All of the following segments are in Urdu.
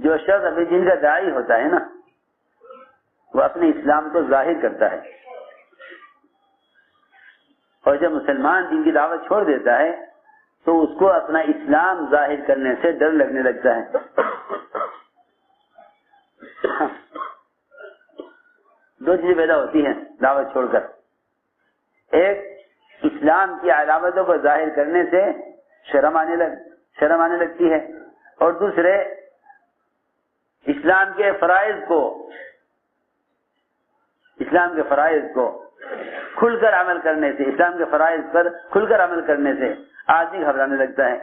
جو شخص ابھی دین کا داعی ہوتا ہے نا وہ اپنے اسلام کو ظاہر کرتا ہے، اور جب مسلمان دین کی دعوت چھوڑ دیتا ہے تو اس کو اپنا اسلام ظاہر کرنے سے ڈر لگنے لگتا ہے۔ دو چیزیں پیدا ہوتی ہیں دعوت چھوڑ کر، ایک اسلام کی علامتوں کو ظاہر کرنے سے شرم آنے لگتی ہے، اور دوسرے اسلام کے فرائض کو کھل کر عمل کرنے سے، اسلام کے فرائض پر کھل کر عمل کرنے سے آدمی گھبرانے لگتا ہے۔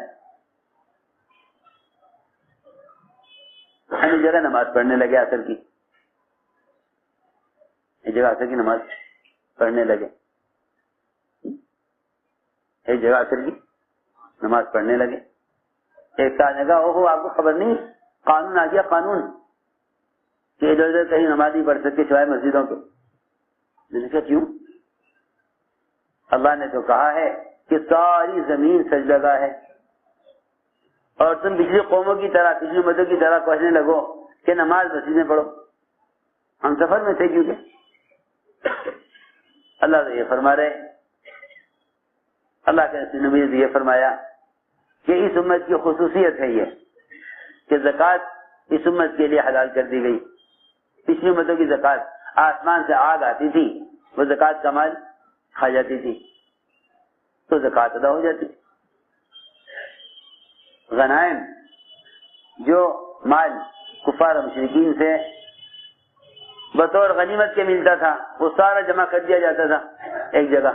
ہم جگہ نماز پڑھنے لگے عصر کی، ایک جگہ عصر کی نماز پڑھنے لگے، ایک جگہ عصر کی نماز پڑھنے لگے، ایک ساتھ نے کہا اوہو آپ کو خبر نہیں قانون آ گیا، قانون کہ ادھر ادھر کہیں نماز نہیں پڑھ سکتے سوائے مسجدوں کے۔ میں نے کہا کیوں؟ اللہ نے تو کہا ہے کہ ساری زمین سجدہ ہے، اور تم پچھلی قوموں کی طرح، پچھلی امتوں کی طرح کہنے لگو کہ نماز مسجد میں پڑھو۔ ہم سفر میں تھے کیونکہ اللہ تو یہ فرما رہے، اللہ کے نبی نے یہ فرمایا کہ اس امت کی خصوصیت ہے یہ کہ زکوٰۃ اس امت کے لیے حلال کر دی گئی۔ پچھلی امتوں کی زکوٰۃ آسمان سے آگ آتی تھی، وہ زکوٰۃ کا مال کھا جاتی تھی تو زکوٰۃ ادا ہو جاتی۔ غنائم جو مال کفار و مشرکین سے بطور غنیمت کے ملتا تھا وہ سارا جمع کر دیا جاتا تھا ایک جگہ،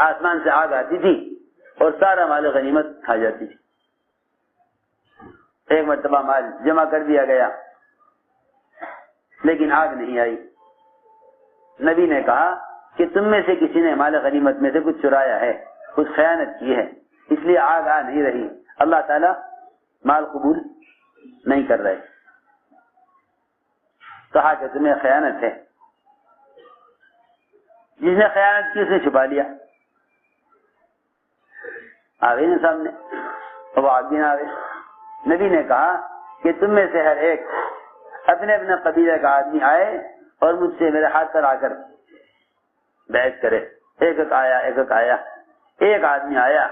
آسمان سے آگ آتی تھی اور سارا مال غنیمت کھا جاتی تھی۔ ایک مرتبہ مال جمع کر دیا گیا لیکن آگ نہیں آئی۔ نبی نے کہا کہ تم میں سے کسی نے مال غنیمت میں سے کچھ چرایا ہے، کچھ خیانت کی ہے، اس لیے آگ آ نہیں رہی، اللہ تعالیٰ مال قبول نہیں کر رہے۔ کہا کہ تمہیں خیانت ہے، جس نے خیانت کی اس نے چھپا لیا، آ گئی نا سامنے، اب آگے نہ آگے۔ نبی نے کہا کہ تم میں سے ہر ایک اپنے اپنے قبیلے کا آدمی آئے اور مجھ سے میرے ہاتھ پر آ کر بیعت کرے۔ ایک ایک آیا، ایک ایک آیا، ایک آدمی آیا،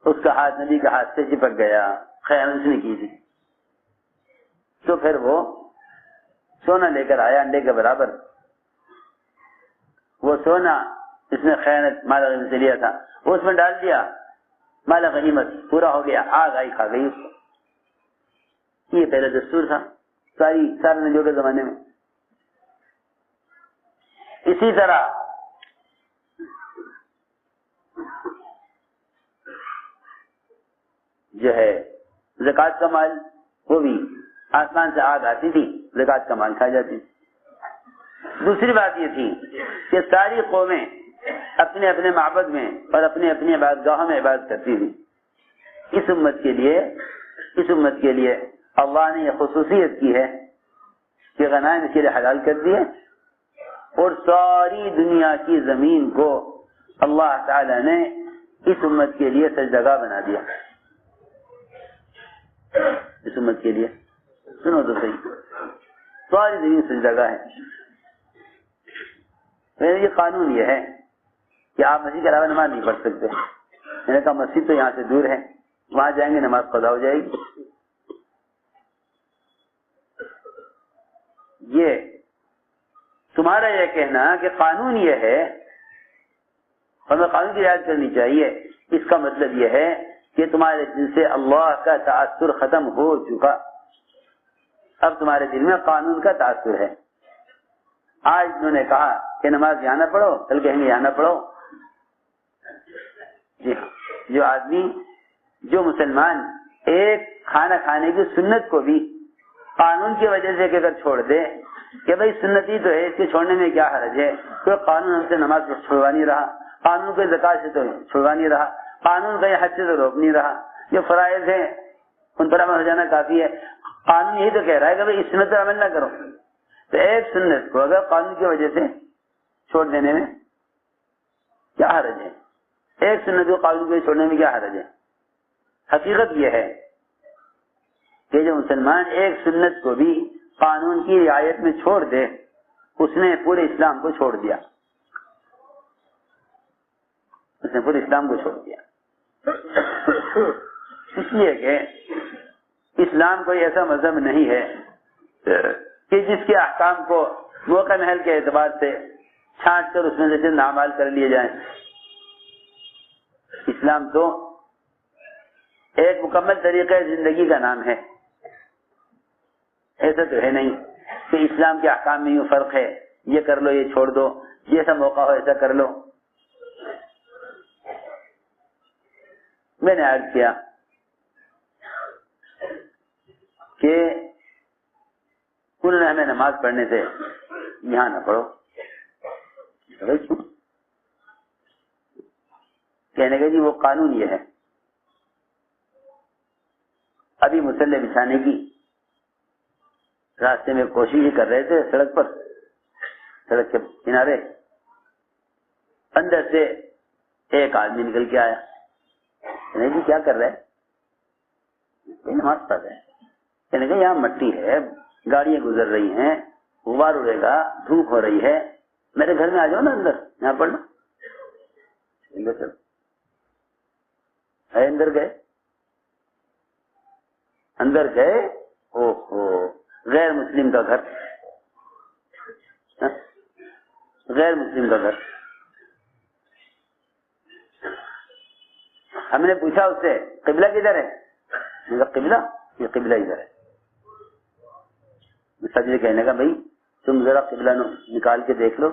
اس کا ہاتھ نبی کے ہاتھ سے چپک گیا، خیانت اس نے کی تھی۔ تو پھر وہ سونا لے کر آیا انڈے کے برابر، وہ سونا اس نے خیانت مال غنیمت سے لیا تھا وہ اس میں ڈال دیا، مال غنیمت پورا ہو گیا، آگ آئی کھا گئی اس کو۔ یہ پہلا دستور تھا سارے نبیوں کے زمانے میں۔ اسی طرح جو ہے زکوٰۃ کا مال، وہ بھی آسمان سے آگ آتی تھی، زکوٰۃ کا مال کھا جاتی تھی۔ دوسری بات یہ تھی کہ ساری قومیں اپنے اپنے معبد میں اور اپنے اپنے عبادت گاہوں میں عبادت کرتی تھی۔ اس امت کے لیے اللہ نے یہ خصوصیت کی ہے کہ غنائم اس کے لیے حلال کر دی ہے، اور ساری دنیا کی زمین کو اللہ تعالی نے اس امت کے لیے سجدگاہ بنا دیا۔ اس امت کے لیے سنو تو صحیح، ساری زمین سجدگاہ ہے۔ یہ قانون یہ ہے کہ آپ مسجد کے علاوہ نماز نہیں پڑھ سکتے۔ میں نے کہا مسجد تو یہاں سے دور ہے، وہاں جائیں گے نماز قضا ہو جائے گی۔ یہ تمہارا یہ کہنا کہ قانون یہ ہے، ہمیں قانون کی رعایت کرنی چاہیے، اس کا مطلب یہ ہے کہ تمہارے دل سے اللہ کا تاثر ختم ہو چکا، اب تمہارے دل میں قانون کا تاثر ہے۔ آج انہوں نے کہا کہ نماز یہاں نہ پڑھو، کل کہیں گے یہاں نہ پڑھو۔ جی ہاں، جو مسلمان ایک کھانا کھانے کی سنت کو بھی قانون کی وجہ سے کہ اگر چھوڑ دے کہ بھائی سنتی تو ہے، اس کے چھوڑنے میں کیا حرج ہے، کوئی قانون ہم سے نماز چھڑوا نہیں رہا، قانون کوئی زکات سے تو چھڑوا نہیں رہا، قانون کا یہ حج سے تو روک نہیں رہا، جو فرائض ہیں ان پر عمل ہو جانا کافی ہے، قانون یہی تو کہہ رہا ہے کہ بھائی اس سنت پر عمل نہ کرو۔ تو ایک سنت کو اگر قانون کی وجہ سے چھوڑ دینے میں کیا حرج ہے؟ ایک سنت کو قانون کو چھوڑنے میں کیا حرج ہے؟ حقیقت یہ ہے کہ جو مسلمان ایک سنت کو بھی قانون کی رعایت میں چھوڑ دے اس نے پورے اسلام کو چھوڑ دیا، اس نے پورے اسلام کو چھوڑ دیا۔ اس لیے کہ اسلام کوئی ایسا مذہب نہیں ہے کہ جس کے احکام کو موقع محل کے اعتبار سے چھانٹ کر اس میں سے چند اعمال کر لیے جائیں۔ اسلام تو ایک مکمل طریقہ زندگی کا نام ہے، ایسا تو ہے نہیں کہ اسلام کے احکام میں یوں فرق ہے، یہ کر لو یہ چھوڑ دو، جیسا موقع ہو ایسا کر لو۔ میں نے عرض کیا کہ انہوں نے ہمیں نماز پڑھنے سے یہاں نہ پڑھو، کہنے کا جی وہ قانون یہ ہے۔ ابھی مصلی بچھانے کی راستے میں کوشش ہی کر رہے تھے، سڑک پر، سڑک کے کنارے اندر سے ایک آدمی نکل کے آیا، کہنے جی کیا کر رہے ہیں؟ نماز پڑھ رہے ہیں۔ کہنے کہ یہاں مٹی ہے، گاڑیاں گزر رہی ہیں، غبار اڑے گا، دھوپ ہو رہی ہے، میرے گھر میں آ جاؤ نا اندر، یہاں پڑھ لو۔ اندر گئے، اندر گئے، او ہو غیر مسلم کا گھر، غیر مسلم کا گھر۔ ہم نے پوچھا اس سے قبلہ کدھر ہے؟ قبلہ یہ قبلہ ادھر ہے۔ سجدے کہنے کا بھائی تم ذرا قبلہ نکال کے دیکھ لو،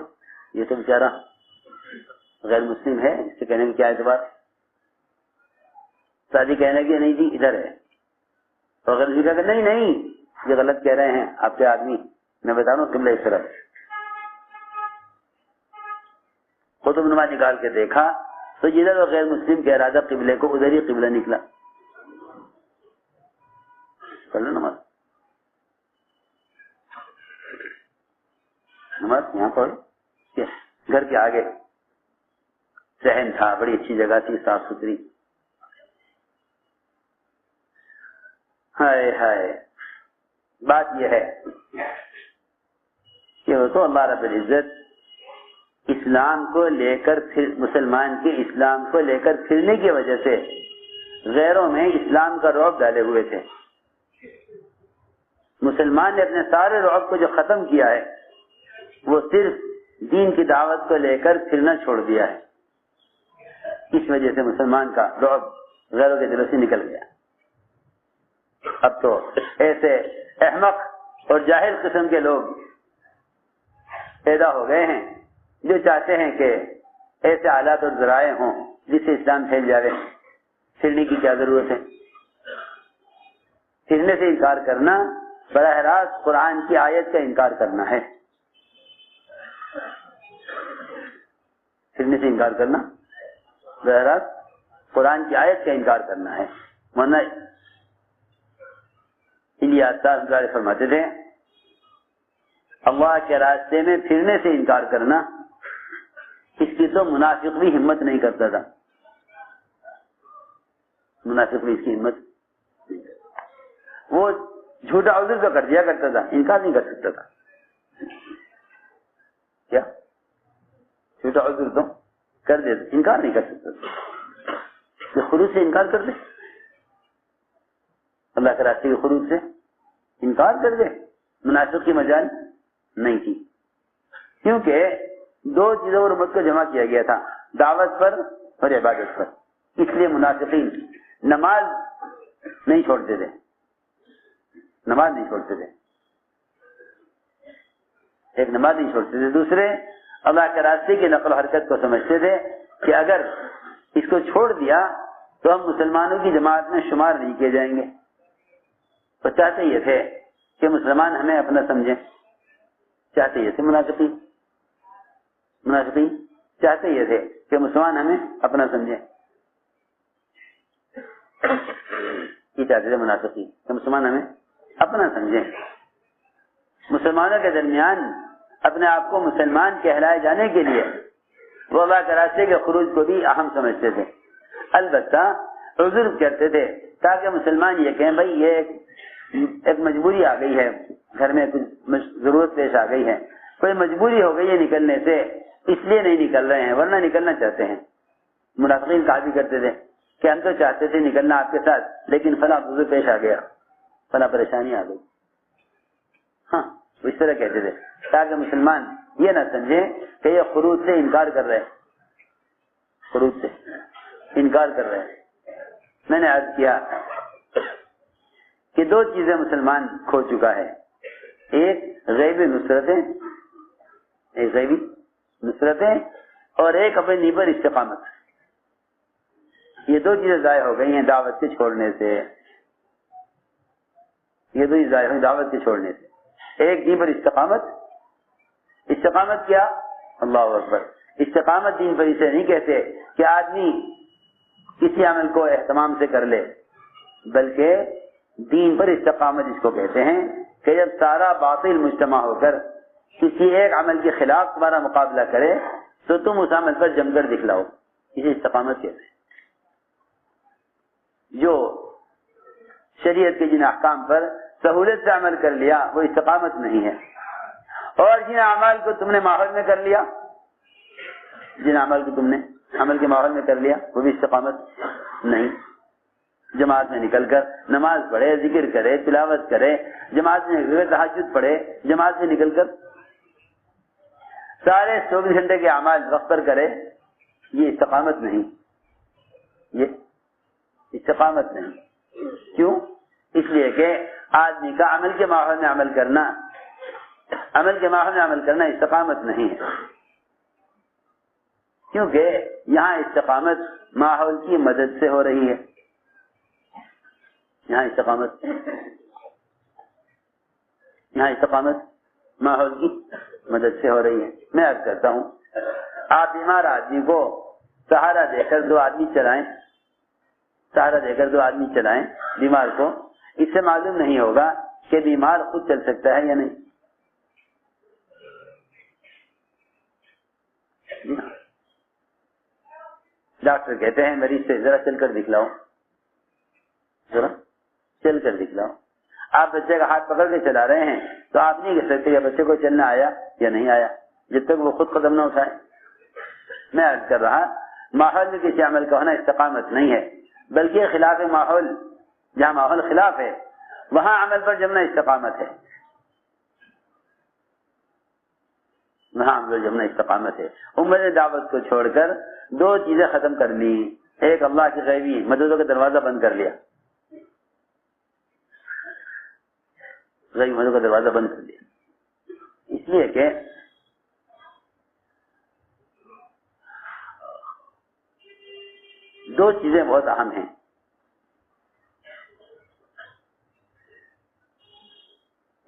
یہ تو بیچارہ غیر مسلم ہے، اس سے کہنے کا کیا اعتبار؟ سادی کہنے کی نہیں جی ادھر ہے، اور غیر مسلم کہا نہیں نہیں یہ غلط کہہ رہے ہیں آپ کے آدمی، میں بتا رہا ہوں قبلہ اس طرف۔ قطب نما نکال کے دیکھا تو جدھر وہ غیر مسلم کہہ رہا تھا قبلے کو، ادھر ہی قبلہ نکلا۔ پڑھ لو نماز، نماز یہاں پڑھ، گھر کے آگے صحن تھا، بڑی اچھی جگہ تھی، صاف ستھری۔ ہائے ہائے، بات یہ ہے کہ وہ تو اللہ رب العزت اسلام کو لے کر مسلمان کے اسلام کو لے کر پھرنے کی وجہ سے غیروں میں اسلام کا رعب ڈالے ہوئے تھے۔ مسلمان نے اپنے سارے رعب کو جو ختم کیا ہے وہ صرف دین کی دعوت کو لے کر پھرنا چھوڑ دیا ہے، اس وجہ سے مسلمان کا رعب غیروں کے دلوں سے نکل گیا۔ اب تو ایسے احمق اور جاہل قسم کے لوگ پیدا ہو گئے ہیں جو چاہتے ہیں کہ ایسے آلات اور ذرائع ہوں جس سے اسلام پھیل جائے۔ پھرنے کی کیا ضرورت ہے؟ پھرنے سے انکار کرنا براہ راست قرآن کی آیت کا انکار کرنا ہے۔ پھرنے سے انکار کرنا براہ راست قرآن کی آیت کا انکار کرنا ہے، ورنہ الیاس صاحب فرماتے تھے اللہ کے راستے میں پھرنے سے انکار کرنا اس کی تو منافق بھی ہمت نہیں کرتا تھا، منافق بھی اس کی ہمت، وہ جھوٹا عذر تو کر دیا کرتا تھا، انکار نہیں کر سکتا تھا۔ کیا جھوٹا عذر تو کر دے، انکار نہیں کر سکتا تھا، کہ خروج سے انکار کر دے، اللہ کے راستے کے خروج سے انکار کر دے، منافق کی مجال نہیں تھی، کیونکہ دو چیزوں پر امت کو جمع کیا گیا تھا، دعوت پر اور عبادت پر۔ اس لیے منافقین نماز نہیں چھوڑتے تھے، نماز نہیں چھوڑتے تھے، ایک نماز نہیں چھوڑتے تھے، دوسرے اللہ کے راستے کی نقل و حرکت کو سمجھتے تھے کہ اگر اس کو چھوڑ دیا تو ہم مسلمانوں کی جماعت میں شمار نہیں کیے جائیں گے۔ تو چاہتے یہ تھے کہ مسلمان ہمیں اپنا سمجھیں، چاہتے یہ تھے منافقین چاہتے یہ تھے کہ مسلمان ہمیں اپنا سمجھیں، یہ چاہتے تھے منافقین کہ مسلمان ہمیں اپنا سمجھیں۔ مسلمانوں کے درمیان اپنے آپ کو مسلمان کہلائے جانے کے لیے وہ اللہ کے راستے کے خروج کو بھی اہم سمجھتے تھے، البتہ عذر کرتے تھے تاکہ مسلمان یہ کہیں بھائی یہ ایک مجبوری آ گئی ہے، گھر میں کچھ ضرورت پیش آ گئی ہے، کوئی مجبوری ہو گئی ہے نکلنے سے، اس لیے نہیں نکل رہے ہیں، ورنہ نکلنا چاہتے ہیں۔ منافقین کہا بھی کرتے تھے کہ ہم تو چاہتے تھے نکلنا آپ کے ساتھ، لیکن فلاں موضوع پیش آ گیا، فلاں پریشانی آ گئی۔ ہاں اس طرح کہتے تھے تاکہ مسلمان یہ نہ سمجھے کہ یہ خروج سے انکار کر رہے ہیں، خروج سے انکار کر رہے ہیں۔ میں نے عرض کیا کہ دو چیزیں مسلمان کھو چکا ہے، ایک غیبی نصرتیں، ایک غیبی نصرتیں، اور ایک اپنے دین پر استقامت۔ یہ دو چیزیں ضائع ہو گئی ہیں دعوت کے چھوڑنے سے، یہ دو چیزیں ضائع ہوئی دعوت کے چھوڑنے سے۔ ایک دین پر استقامت، استقامت کیا؟ اللہ اکبر، استقامت دین پر اسے نہیں کہتے کہ آدمی کسی عمل کو اہتمام سے کر لے، بلکہ دین پر استقامت اس کو کہتے ہیں کہ جب سارا باطل مجتمع ہو کر کسی ایک عمل کے خلاف تمہارا مقابلہ کرے تو تم اس عمل پر جم کر دکھلاؤ، اسے استقامت کہتے ہیں۔ جو شریعت کے جن احکام پر سہولت سے عمل کر لیا وہ استقامت نہیں ہے، اور جن اعمال کو تم نے ماحول میں کر لیا، جن اعمال کو تم نے عمل کے ماحول میں کر لیا وہ بھی استقامت نہیں۔ جماعت میں نکل کر نماز پڑھے، ذکر کرے، تلاوت کرے، جماعت میں نکل کر تہجد پڑھے، جماعت میں نکل کر سارے 24 گھنٹے کے اعمال وقت پر کرے، یہ استقامت نہیں، یہ استقامت نہیں۔ کیوں؟ اس لیے کہ آدمی کا عمل کے ماحول میں عمل کرنا، عمل کے ماحول میں عمل کرنا استقامت نہیں ہے، کیونکہ یہاں استقامت ماحول کی مدد سے ہو رہی ہے، یہاں استقامت ماحول کی مدد سے ہو رہی ہے۔ میں عرض کرتا ہوں، آپ بیمار آدمی کو سہارا دے کر دو آدمی چلائیں، سہارا دے کر دو آدمی چلائیں بیمار کو، اس سے معلوم نہیں ہوگا کہ بیمار خود چل سکتا ہے یا نہیں۔ ڈاکٹر کہتے ہیں مریض سے ذرا چل کر دکھلاؤ، ذرا چل کر دکھلاؤ۔ آپ بچے کا ہاتھ پکڑ کے چلا رہے ہیں تو آپ نہیں کہہ سکتے کہ بچے کو چلنا آیا یا نہیں آیا جب تک وہ خود قدم نہ اٹھائے۔ میں عرض کر رہا ماحول میں کسی عمل کا ہونا استقامت نہیں ہے، بلکہ خلاف ماحول، جہاں ماحول خلاف ہے وہاں عمل پر جمنا استقامت ہے، وہاں عمل پر جمنا استقامت ہے۔ امت نے دعوت کو چھوڑ کر دو چیزیں ختم کر لی، ایک اللہ کی غیبی مددوں کا دروازہ بند کر لیا، غیبی مددوں کا دروازہ بند کر لیا، اس لیے کہ دو چیزیں بہت اہم ہیں،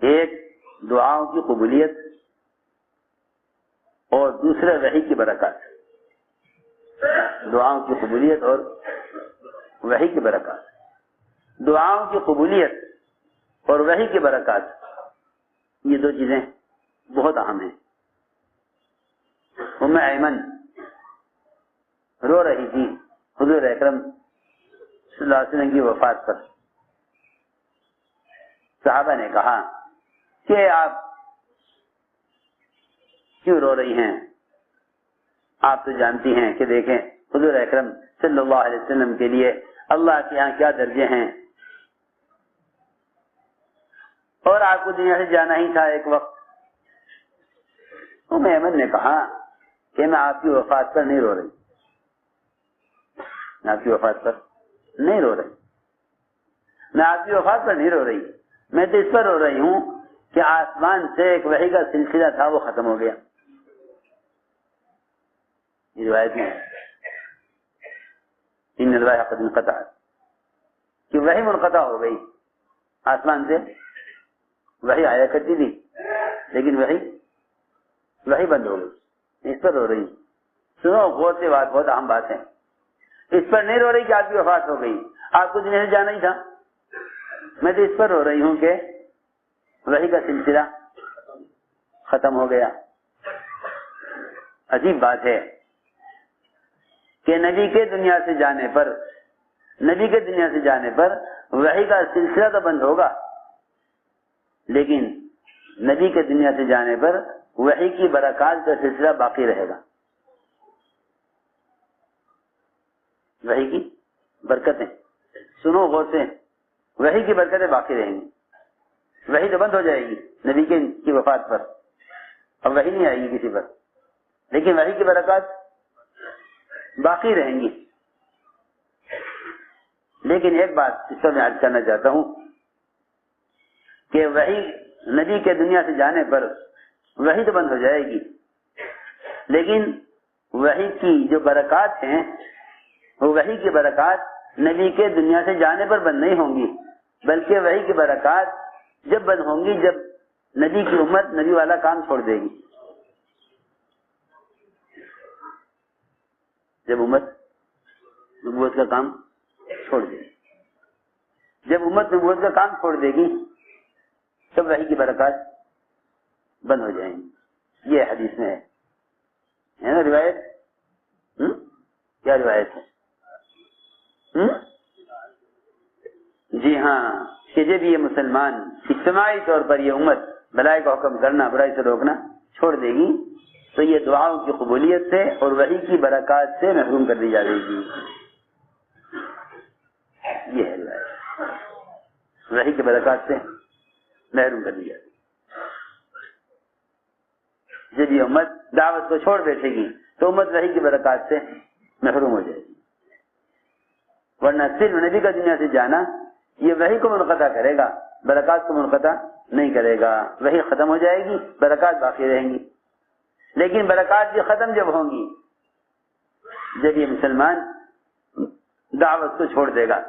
ایک دعاؤں کی قبولیت اور دوسرے وحی کی برکات، دعاؤں کی قبولیت اور وحی کی برکات۔ دعاؤں کی قبولیت اور وحی کی برکات، یہ دو چیزیں بہت اہم ہیں۔ ام ایمن رو رہی تھی حضور اکرم صلی اللہ علیہ وسلم کی وفات پر۔ صحابہ نے کہا کہ آپ کیوں رو رہی ہیں؟ آپ تو جانتی ہیں کہ دیکھیں حضور اکرم صلی اللہ علیہ وسلم کے لیے اللہ کے یہاں کیا درجے ہیں، اور آپ کو دنیا سے جانا ہی تھا ایک وقت۔ ام ایمن نے کہا کہ میں آپ کی وفات پر نہیں رو رہی، میں آپ کی وفات پر نہیں رو رہی، میں آپ کی وفات پر نہیں رو رہی، میں تو اس پر رو رہی ہوں کہ آسمان سے ایک وحی کا سلسلہ تھا وہ ختم ہو گیا۔ یہ روایت میں ان الوحی قد انقطع، کہ وحی منقطع ہو گئی، آسمان سے وحی آیا کرتی تھی لیکن وحی بند ہو گئی، اس پر رو رہی۔ سنو غور سے بات، بہت اہم بات ہے، اس پر نہیں رو رہی کہ آپ کی وفات ہو گئی، آپ کو دنیا سے جانا ہی تھا، میں تو اس پر رو رہی ہوں کہ وحی کا سلسلہ ختم ہو گیا۔ عجیب بات ہے کہ نبی کے دنیا سے جانے پر وحی کا سلسلہ تو بند ہوگا لیکن نبی کے دنیا سے جانے پر وحی کی برکات کا سلسلہ باقی رہے گا. وحی کی برکتیں سنو غور سے، وحی کی برکتیں باقی رہیں گی. وحی تو بند ہو جائے گی نبی کی وفات پر، اب وحی نہیں آئے گی کسی پر، لیکن وحی کی برکات باقی رہیں گی. لیکن ایک بات اس پر میں عرض کرنا چاہتا ہوں کہ وحی نبی کے دنیا سے جانے پر وحی تو بند ہو جائے گی، لیکن وحی کی جو برکات ہیں وہ وحی کی برکات نبی کے دنیا سے جانے پر بند نہیں ہوں گی، بلکہ وحی کی برکات جب بند ہوں گی جب نبی کی امت نبی والا کام چھوڑ دے گی. جب امت نبوت کا کام چھوڑ دے گی، جب امت نبوت کا کام چھوڑ دے گی تب وحی کی برکات بند ہو جائیں گی. یہ حدیث میں ہے نا روایت. کیا روایت ہے؟ جی ہاں، کہ جب یہ مسلمان اجتماعی طور پر یہ امت بھلائی کا حکم کرنا برائی سے روکنا چھوڑ دے گی تو یہ دعاؤں کی قبولیت سے اور وحی کی برکات سے محروم کر دی جائے گی. یہ ہے روایت، وحی کی برکات سے محروم کر دی جائے گی. جب یہ امت دعوت کو چھوڑ بیٹھے گی تو امت وحی کی برکات سے محروم ہو جائے گی. ورنہ صرف نبی کا دنیا سے جانا یہ وحی کو منقطع کرے گا، برکات کو منقطع نہیں کرے گا. وحی ختم ہو جائے گی، برکات باقی رہیں گی. لیکن برکات بھی ختم جب ہوں گی جب یہ مسلمان دعوت کو چھوڑ دے گا.